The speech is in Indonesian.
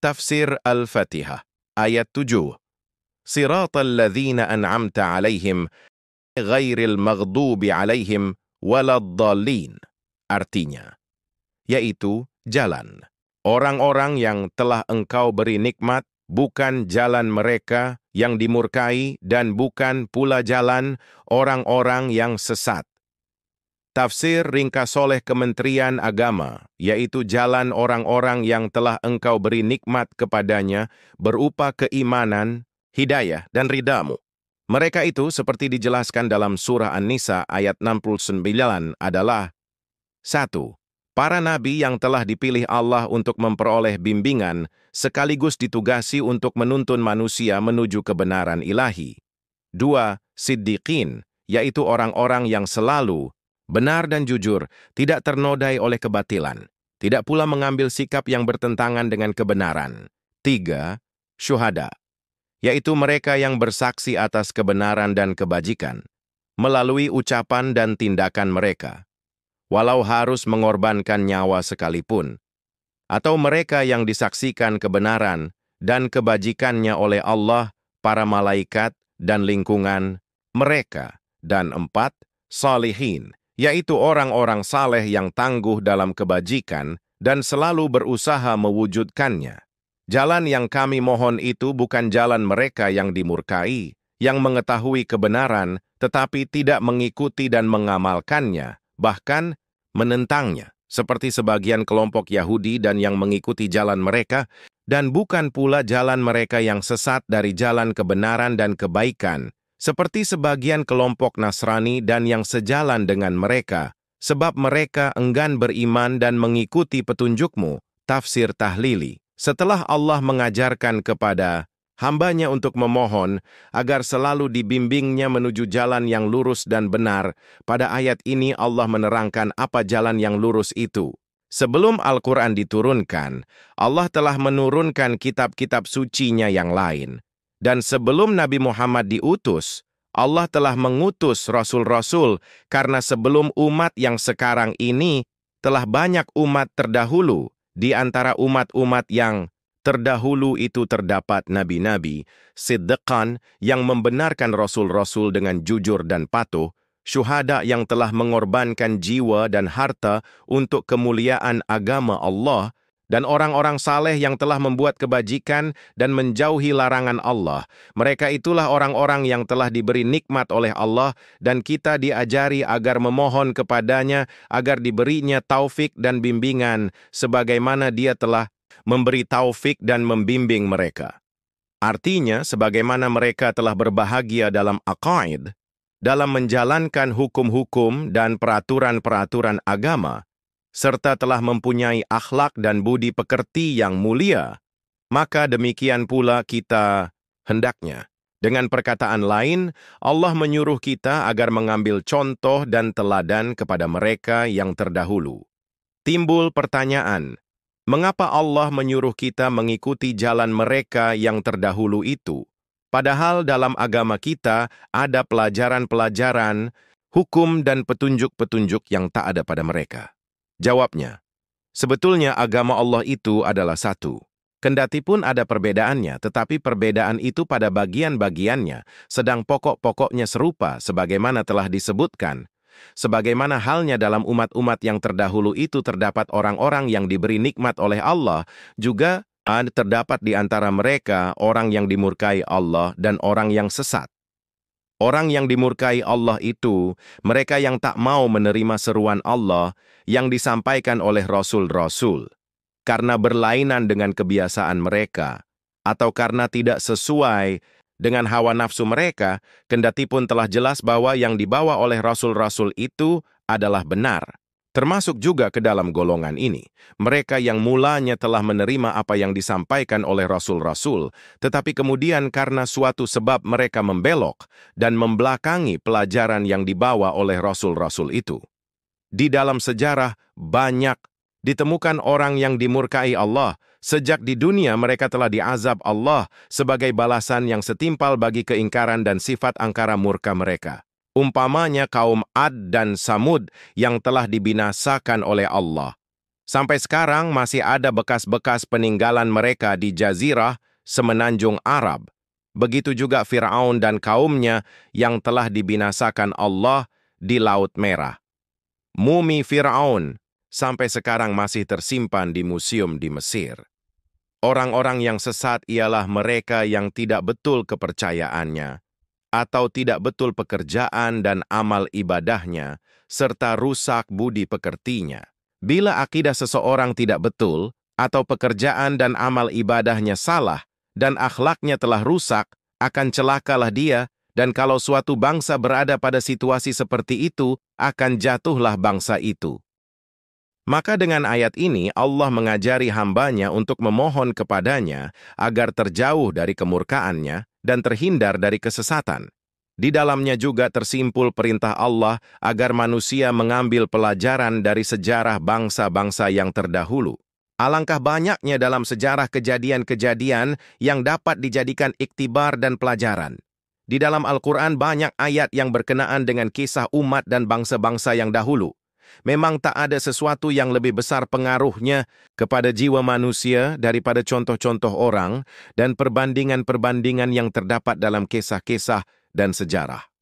Tafsir Al-Fatihah, ayat 7. Siratal ladzina an'amta alaihim, ghairil maghdubi alaihim, waladdallin. Artinya, yaitu jalan orang-orang yang telah engkau beri nikmat, bukan jalan mereka yang dimurkai dan bukan pula jalan orang-orang yang sesat. Tafsir ringkas oleh Kementerian Agama, yaitu jalan orang-orang yang telah engkau beri nikmat kepadanya berupa keimanan, hidayah, dan ridamu. Mereka itu seperti dijelaskan dalam surah An-Nisa ayat 69 adalah 1. Para nabi yang telah dipilih Allah untuk memperoleh bimbingan sekaligus ditugasi untuk menuntun manusia menuju kebenaran ilahi. 2. Siddiqin, yaitu orang-orang yang selalu benar dan jujur, tidak ternodai oleh kebatilan, tidak pula mengambil sikap yang bertentangan dengan kebenaran. 3. Syuhada, yaitu mereka yang bersaksi atas kebenaran dan kebajikan, melalui ucapan dan tindakan mereka, walau harus mengorbankan nyawa sekalipun, atau mereka yang disaksikan kebenaran dan kebajikannya oleh Allah, para malaikat, dan lingkungan mereka. Dan 4. Salihin, yaitu orang-orang saleh yang tangguh dalam kebajikan dan selalu berusaha mewujudkannya. Jalan yang kami mohon itu bukan jalan mereka yang dimurkai, yang mengetahui kebenaran, tetapi tidak mengikuti dan mengamalkannya, bahkan menentangnya, seperti sebagian kelompok Yahudi dan yang mengikuti jalan mereka, dan bukan pula jalan mereka yang sesat dari jalan kebenaran dan kebaikan, seperti sebagian kelompok Nasrani dan yang sejalan dengan mereka, sebab mereka enggan beriman dan mengikuti petunjukmu. Tafsir Tahlili. Setelah Allah mengajarkan kepada hambanya untuk memohon agar selalu dibimbingnya menuju jalan yang lurus dan benar, pada ayat ini Allah menerangkan apa jalan yang lurus itu. Sebelum Al-Quran diturunkan, Allah telah menurunkan kitab-kitab sucinya yang lain. Dan sebelum Nabi Muhammad diutus, Allah telah mengutus rasul-rasul karena sebelum umat yang sekarang ini telah banyak umat terdahulu. Di antara umat-umat yang terdahulu itu terdapat nabi-nabi, siddiqan yang membenarkan rasul-rasul dengan jujur dan patuh, syuhada yang telah mengorbankan jiwa dan harta untuk kemuliaan agama Allah, dan orang-orang saleh yang telah membuat kebajikan dan menjauhi larangan Allah. Mereka itulah orang-orang yang telah diberi nikmat oleh Allah, dan kita diajari agar memohon kepadanya agar diberinya taufik dan bimbingan, sebagaimana Dia telah memberi taufik dan membimbing mereka. Artinya, sebagaimana mereka telah berbahagia dalam aqaid, dalam menjalankan hukum-hukum dan peraturan-peraturan agama, serta telah mempunyai akhlak dan budi pekerti yang mulia, maka demikian pula kita hendaknya. Dengan perkataan lain, Allah menyuruh kita agar mengambil contoh dan teladan kepada mereka yang terdahulu. Timbul pertanyaan, mengapa Allah menyuruh kita mengikuti jalan mereka yang terdahulu itu? Padahal dalam agama kita ada pelajaran-pelajaran, hukum dan petunjuk-petunjuk yang tak ada pada mereka. Jawabnya, sebetulnya agama Allah itu adalah satu. Kendati pun ada perbedaannya, tetapi perbedaan itu pada bagian-bagiannya, sedang pokok-pokoknya serupa sebagaimana telah disebutkan. Sebagaimana halnya dalam umat-umat yang terdahulu itu terdapat orang-orang yang diberi nikmat oleh Allah, juga terdapat di antara mereka orang yang dimurkai Allah dan orang yang sesat. Orang yang dimurkai Allah itu, mereka yang tak mau menerima seruan Allah yang disampaikan oleh rasul-rasul, karena berlainan dengan kebiasaan mereka, atau karena tidak sesuai dengan hawa nafsu mereka, kendati pun telah jelas bahwa yang dibawa oleh rasul-rasul itu adalah benar. Termasuk juga ke dalam golongan ini, mereka yang mulanya telah menerima apa yang disampaikan oleh rasul-rasul, tetapi kemudian karena suatu sebab mereka membelok dan membelakangi pelajaran yang dibawa oleh rasul-rasul itu. Di dalam sejarah banyak ditemukan orang yang dimurkai Allah. Sejak di dunia mereka telah diazab Allah sebagai balasan yang setimpal bagi keingkaran dan sifat angkara murka mereka. Umpamanya kaum Ad dan Samud yang telah dibinasakan oleh Allah. Sampai sekarang masih ada bekas-bekas peninggalan mereka di Jazirah, semenanjung Arab. Begitu juga Fir'aun dan kaumnya yang telah dibinasakan Allah di Laut Merah. Mumi Fir'aun sampai sekarang masih tersimpan di museum di Mesir. Orang-orang yang sesat ialah mereka yang tidak betul kepercayaannya, atau tidak betul pekerjaan dan amal ibadahnya, serta rusak budi pekertinya. Bila akidah seseorang tidak betul, atau pekerjaan dan amal ibadahnya salah, dan akhlaknya telah rusak, akan celakalah dia, dan kalau suatu bangsa berada pada situasi seperti itu, akan jatuhlah bangsa itu. Maka dengan ayat ini, Allah mengajari hambanya untuk memohon kepadanya agar terjauh dari kemurkaannya dan terhindar dari kesesatan. Di dalamnya juga tersimpul perintah Allah agar manusia mengambil pelajaran dari sejarah bangsa-bangsa yang terdahulu. Alangkah banyaknya dalam sejarah kejadian-kejadian yang dapat dijadikan iktibar dan pelajaran. Di dalam Al-Quran banyak ayat yang berkenaan dengan kisah umat dan bangsa-bangsa yang dahulu. Memang tak ada sesuatu yang lebih besar pengaruhnya kepada jiwa manusia daripada contoh-contoh orang dan perbandingan-perbandingan yang terdapat dalam kisah-kisah dan sejarah.